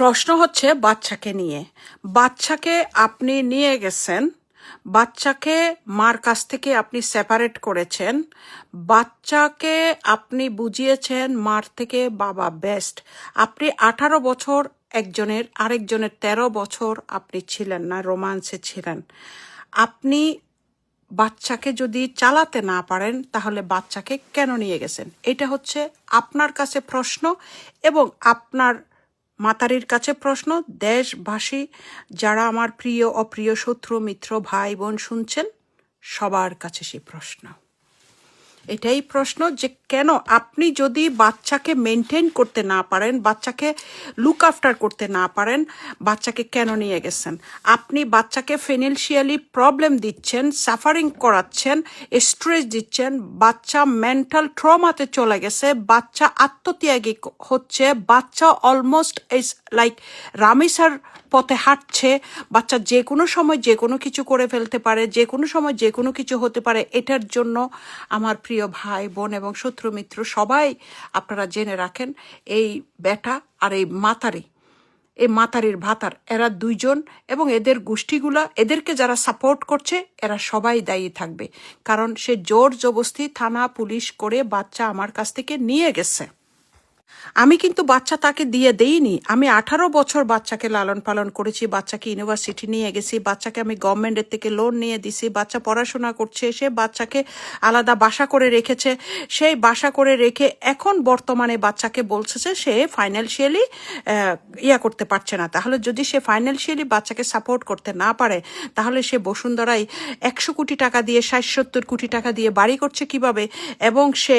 প্রশ্ন হচ্ছে বাচ্চাকে নিয়ে। বাচ্চাকে আপনি নিয়ে গেছেন, বাচ্চাকে মার কাছ থেকে আপনি সেপারেট করেছেন, বাচ্চাকে আপনি বুঝিয়েছেন মার থেকে বাবা বেস্ট। আপনি 18 বছর একজনের, আরেকজনের 13 বছর আপনি ছিলেন না, রোমান্সে ছিলেন। আপনি বাচ্চাকে যদি চালাতে না পারেন তাহলে বাচ্চাকে কেন নিয়ে গেছেন? এটা হচ্ছে আপনার কাছে প্রশ্ন এবং আপনার মাতারির কাছে প্রশ্ন। দেশবাসী যারা আমার প্রিয় অপ্রিয় শত্রু মিত্র ভাই বোন শুনছেন, সবার কাছে সেই প্রশ্ন। এটাই প্রশ্ন যে কেন আপনি যদি বাচ্চাকে মেনটেন করতে না পারেন, বাচ্চাকে লুক আফটার করতে না পারেন, বাচ্চাকে কেন নিয়ে গেছেন? আপনি বাচ্চাকে ফিনান্সিয়ালি প্রবলেম দিচ্ছেন, সাফারিং করাচ্ছেন, স্ট্রেস দিচ্ছেন, বাচ্চা মেন্টাল ট্রমাতে চলে গেছে, বাচ্চা আত্মত্যাগী হচ্ছে, বাচ্চা অলমোস্ট ইজ লাইক রামিসার পথে হাঁটছে। বাচ্চা যে কোনো সময় যে কোনো কিছু করে ফেলতে পারে, যে কোনো সময় যে কোনো কিছু হতে পারে। এটার জন্য আমার প্রিয় ভাই বোন এবং শত্রু মিত্র সবাই আপনারা জেনে রাখেন, এই বেটা আর এই মাতারির ভাতার এরা দুইজন এবং এদের গোষ্ঠীগুলা, এদেরকে যারা সাপোর্ট করছে এরা সবাই দায়ী থাকবে। কারণ সে জোর জবরদস্তি থানা পুলিশ করে বাচ্চা আমার কাছ থেকে নিয়ে গেছে। আমি কিন্তু বাচ্চা তাকে দিয়ে দেইনি। আমি 18 বছর বাচ্চাকে লালন পালন করেছি, বাচ্চাকে ইউনিভার্সিটি নিয়ে গেছি, বাচ্চাকে আমি গভর্নমেন্টের থেকে লোন নিয়ে দিছি, বাচ্চা পড়াশোনা করছে, সে বাচ্চাকে আলাদা বাসা করে রেখেছে। সেই বাসা করে রেখে এখন বর্তমানে বাচ্চাকে বলছে যে সে ফাইন্যান্সিয়ালি করতে পারছে না। তাহলে যদি সে ফাইন্যান্সিয়ালি বাচ্চাকে সাপোর্ট করতে না পারে, তাহলে সে বসুন্ধরায় 100 কোটি টাকা দিয়ে 60-70 কোটি টাকা দিয়ে বাড়ি করছে কিভাবে, এবং সে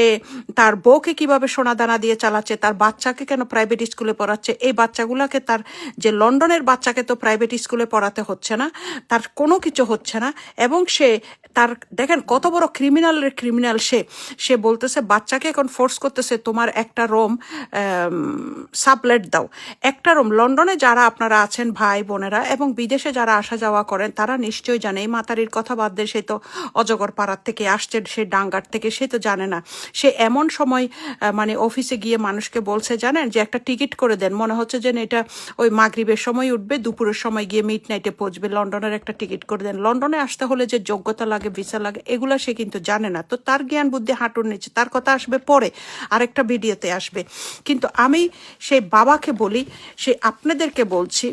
তার বউকে কিভাবে সোনাদানা দিয়ে চালাচ্ছে, তার বাচ্চাকে কেন প্রাইভেট স্কুলে পড়াচ্ছে? এই বাচ্চাগুলোকে, তার যে লন্ডনের বাচ্চাকে তো প্রাইভেট স্কুলে পড়াতে হচ্ছে না, তার কোনো কিছু হচ্ছে না। এবং সে তার দেখেন কত বড় ক্রিমিনাল সে বলতেছে বাচ্চাকে এখন ফোর্স করতেছে তোমার একটা রুম সাবলেট দাও। একটা রুম লন্ডনে যারা আপনারা আছেন ভাই বোনেরা এবং বিদেশে যারা আসা যাওয়া করেন তারা নিশ্চয়ই জানে। এই মাতারির কথা বাদ দিয়ে, সে তো অজগর পাড়ার থেকে আসছে, সে ডাঙ্গার থেকে, সে তো জানে না। সে এমন সময় মানে অফিসে গিয়ে মানুষকে বলছে জানেন যে একটা টিকিট করে দেন, মনে হচ্ছে যে এটা ওই মাগরিবের সময় উঠবে, দুপুরের সময় গিয়ে মিড নাইটে পৌঁছবে, লন্ডনের একটা টিকিট করে দেন। লন্ডনে আসতে হলে যে যোগ্যতা লাগে, ভিসা লাগে, এগুলা সে কিন্তু জানে না। তো তার জ্ঞান বুদ্ধি হাঁটুর নিচে, তার কথা আসবে পরে, আরেকটা ভিডিওতে আসবে। কিন্তু আমি সেই বাবাকে বলি, সে আপনাদেরকে বলছি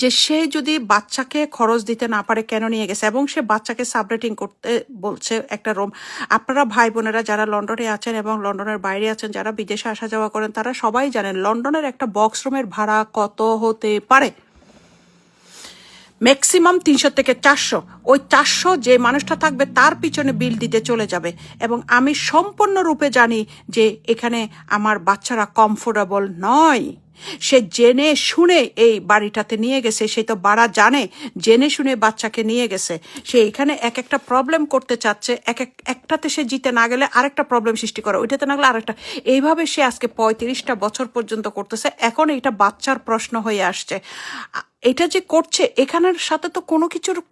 যে সে যদি বাচ্চাকে খরচ দিতে না পারে কেন নিয়ে গেছে, এবং সে বাচ্চাকে সাবলেটিং করতে বলছে একটা রুম। আপনারা ভাই বোনেরা যারা লন্ডনে আছেন এবং লন্ডনের বাইরে আছেন, যারা বিদেশে আসা যাওয়া করেন, তারা সবাই জানেন লন্ডনের একটা বক্স রুমের ভাড়া কত হতে পারে। ম্যাক্সিমাম 300 থেকে 400। ওই 400 যে মানুষটা থাকবে তার পিছনে বিল দিতে চলে যাবে। এবং আমি সম্পূর্ণরূপে জানি যে এখানে আমার বাচ্চারা কমফোর্টেবল নয়। সে জেনে শুনে এই বাড়িটাতে নিয়ে গেছে, সে তো বাড়া জানে, জেনে শুনে বাচ্চাকে নিয়ে গেছে। সে এখানে এক একটা প্রবলেম করতে চাচ্ছে, একটাতে সে জিতে না গেলে আরেকটা প্রবলেম সৃষ্টি করে, ওইটাতে না গেলে আরেকটা, এইভাবে সে আজকে 35টা বছর পর্যন্ত করতেছে। এখন এটা বাচ্চার প্রশ্ন হয়ে আসছে। এটা যে করছে এখানের সাথে তো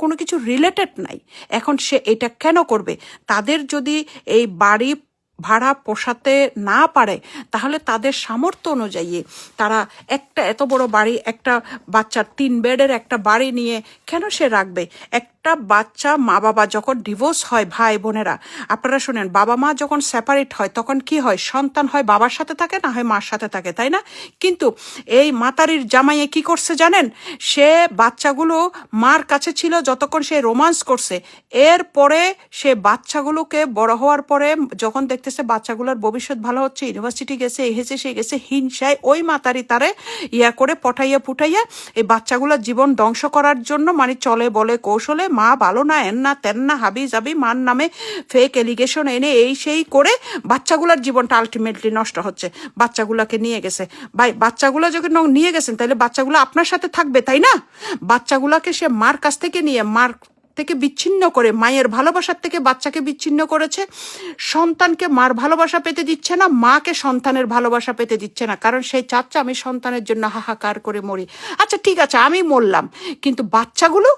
কোনো কিছু রিলেটেড নাই। এখন সে এটা কেন করবে? তাদের যদি এই বাড়ি ভাড়া পোষাতে না পারে, তাহলে তাদের সামর্থ্য অনুযায়ী তারা একটা এত বড় বাড়ি, একটা বাচ্চার 3 বেডের একটা বাড়ি নিয়ে কেন সে রাখবে? একটা বাচ্চা, মা বাবা যখন ডিভোর্স হয়, ভাই বোনেরা আপনারা শোনেন, বাবা মা যখন সেপারেট হয় তখন কি হয়? সন্তান হয় বাবার সাথে থাকে, না হয় মার সাথে থাকে, তাই না? কিন্তু এই মাতারির জামাইয়ে কি করছে জানেন? সে বাচ্চাগুলো মার কাছে ছিল যতক্ষণ সে রোমান্স করছে। এরপরে সে বাচ্চাগুলোকে বড় হওয়ার পরে যখন দেখতেছে বাচ্চাগুলোর ভবিষ্যৎ ভালো হচ্ছে, ইউনিভার্সিটি গেছে, সে গেছে, হিংসায় ওই মাতারি তারে করে পটাইয়া পুটাইয়া এই বাচ্চাগুলোর জীবন ধ্বংস করার জন্য, মানে চলে বলে কৌশলে, মা ভালো না, এন না তেন না, হাবি যাবি, মার নামে ফেক এলিগেশন এনে এই সেই করে বাচ্চাগুলোর জীবনটা আলটিমেটলি নষ্ট হচ্ছে। বাচ্চাগুলোকে নিয়ে গেছে। ভাই বাচ্চাগুলো যখন নিয়ে গেছেন তাহলে বাচ্চাগুলো আপনার সাথে থাকবে, তাই না? বাচ্চাগুলোকে সে মার কাছ থেকে নিয়ে, মার থেকে বিচ্ছিন্ন করে, মায়ের ভালোবাসার থেকে বাচ্চাকে বিচ্ছিন্ন করেছে। সন্তানকে মার ভালোবাসা পেতে দিচ্ছে না, মাকে সন্তানের ভালোবাসা পেতে দিচ্ছে না, কারণ সেই চাচ্ছে আমি সন্তানের জন্য হাহাকার করে মরি। আচ্ছা ঠিক আছে, আমি মরলাম, কিন্তু বাচ্চাগুলো,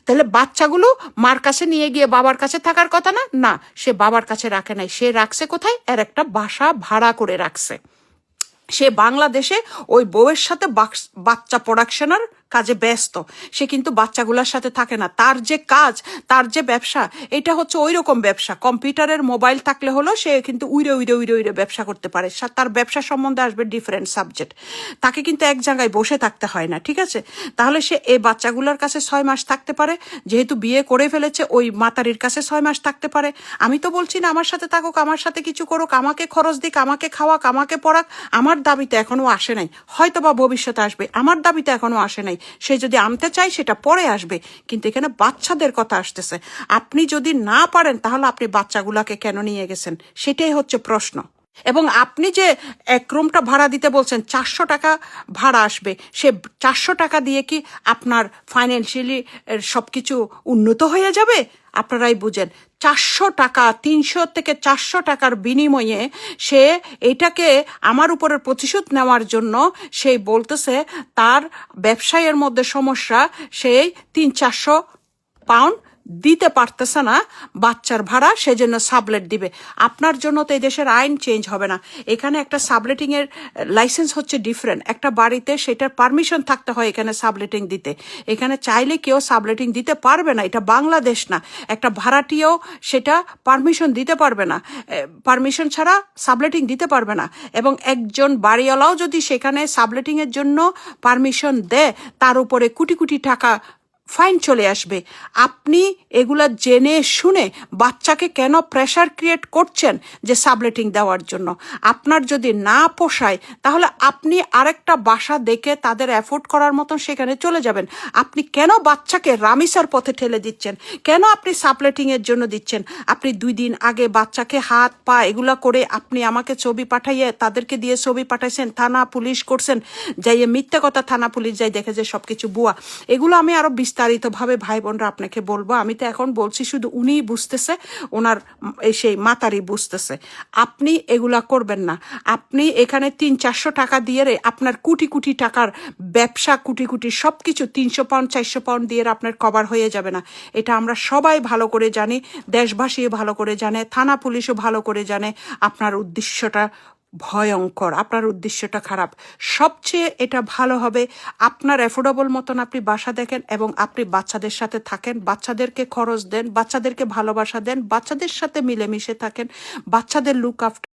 তাহলে বাচ্চাগুলো মার কাছে নিয়ে গিয়ে বাবার কাছে থাকার কথা না? না, সে বাবার কাছে রাখে নাই, সে রাখছে কোথায়? এর একটা বাসা ভাড়া করে রাখছে। সে বাংলাদেশে ওই বউয়ের সাথে বাচ্চা প্রোডাকশনের কাজে ব্যস্ত। সে কিন্তু বাচ্চাগুলোর সাথে থাকে না। তার যে কাজ, তার যে ব্যবসা, এটা হচ্ছে ওই রকম ব্যবসা। কম্পিউটারের মোবাইল থাকলে হলো সে কিন্তু উইরে উইরে উইরে উইরে ব্যবসা করতে পারে। তার ব্যবসা সম্বন্ধে আসবে ডিফারেন্ট সাবজেক্ট। তাকে কিন্তু এক জায়গায় বসে থাকতে হয় না, ঠিক আছে? তাহলে সে এই বাচ্চাগুলোর কাছে 6 মাস থাকতে পারে। যেহেতু বিয়ে করে ফেলেছে, ওই মাতারির কাছে 6 মাস থাকতে পারে। আমি তো বলছি না আমার সাথে থাকুক, আমার সাথে কিছু করুক, আমাকে খরচ দিক, আমাকে খাওয়াক, আমাকে পড়াক। আমার দাবিতে এখনো আসে নাই, হয়তো বা ভবিষ্যতে আসবে। আমার দাবিতে এখনো আসে নাই। সে যদি আনতে চাই সেটা পরে আসবে, কিন্তু এখানে বাচ্চাদের কথা আসতেছে। আপনি যদি না পারেন তাহলে আপনি বাচ্চাগুলাকে কেন নিয়ে গেছেন, সেটাই হচ্ছে প্রশ্ন। এবং আপনি যে এক রুমটা ভাড়া দিতে বলছেন, 400 টাকা ভাড়া আসবে, সে 400 টাকা দিয়ে কি আপনার ফাইন্যান্সিয়ালি সব কিছু উন্নত হয়ে যাবে? আপনারাই বুঝেন। 400 টাকা, 300 থেকে 400 টাকার বিনিময়ে সে এটাকে আমার উপরের প্রতিশোধ নেওয়ার জন্য সে বলতেছে তার ব্যবসায়ের মধ্যে সমস্যা, সেই 300-400 পাউন্ড দিতে পারতেছে না বাচ্চার ভাড়া, সেজন্য সাবলেট দিবে। আপনার জন্য তো এই দেশের আইন চেঞ্জ হবে না। এখানে একটা সাবলেটিং এর লাইসেন্স হচ্ছে ডিফারেন্ট। একটা বাড়িতে সেটার পারমিশন থাকতে হয় এখানে সাবলেটিং দিতে। এখানে চাইলে কেউ সাবলেটিং দিতে পারবে না, এটা বাংলাদেশ না। একটা ভাড়াটিও সেটা পারমিশন দিতে পারবে না, পারমিশন ছাড়া সাবলেটিং দিতে পারবে না। এবং একজন বাড়িওয়ালাও যদি সেখানে সাবলেটিং এর জন্য পারমিশন দেয়, তার উপরে কোটি কোটি টাকা ফাইন চলে আসবে। আপনি এগুলা জেনে শুনে বাচ্চাকে কেন প্রেশার ক্রিয়েট করছেন যে সাবলেটিং দেওয়ার জন্য? আপনার যদি না পোষায় তাহলে আপনি আরেকটা বাসা দেখে তাদের অ্যাফোর্ড করার মতন সেখানে চলে যাবেন। আপনি কেন বাচ্চাকে রামিসার পথে ঠেলে দিচ্ছেন? কেন আপনি সাবলেটিং এর জন্য দিচ্ছেন? আপনি 2 দিন আগে বাচ্চাকে হাত পা এগুলা করে আপনি আমাকে ছবি পাঠাইয়ে তাদেরকে দিয়ে ছবি পাঠাইছেন, থানা পুলিশ করছেন, যাইয়ে মিথ্যে কথা থানা পুলিশ যাই দেখে যে সবকিছু বুয়া। এগুলো আমি আরো বিস্তারিতভাবে ভাই বোনরা আপনাকে বলবো। আমি তো এখন বলছি শুধু উনিই বুঝতেছে, ওনার সেই মাতারি বুঝতেছে। আপনি এগুলা করবেন না। আপনি এখানে 300-400 টাকা দিয়ে আপনার কোটি কোটি টাকার ব্যবসা, কোটি কোটি সব কিছু 300 পাউন্ড 400 পাউন্ড দিয়ে আপনার কভার হয়ে যাবে না। এটা আমরা সবাই ভালো করে জানি, দেশবাসীও ভালো করে জানে, থানা পুলিশও ভালো করে জানে। আপনার উদ্দেশ্যটা ভয়ঙ্কর, আপনার উদ্দেশ্যটা খারাপ। সবচেয়ে এটা ভালো হবে আপনার অ্যাফোর্ডেবল মতন আপনি বাসা দেখেন এবং আপনি বাচ্চাদের সাথে থাকেন, বাচ্চাদেরকে খরচ দেন, বাচ্চাদেরকে ভালোবাসা দেন, বাচ্চাদের সাথে মিলেমিশে থাকেন, বাচ্চাদের লুক আফটার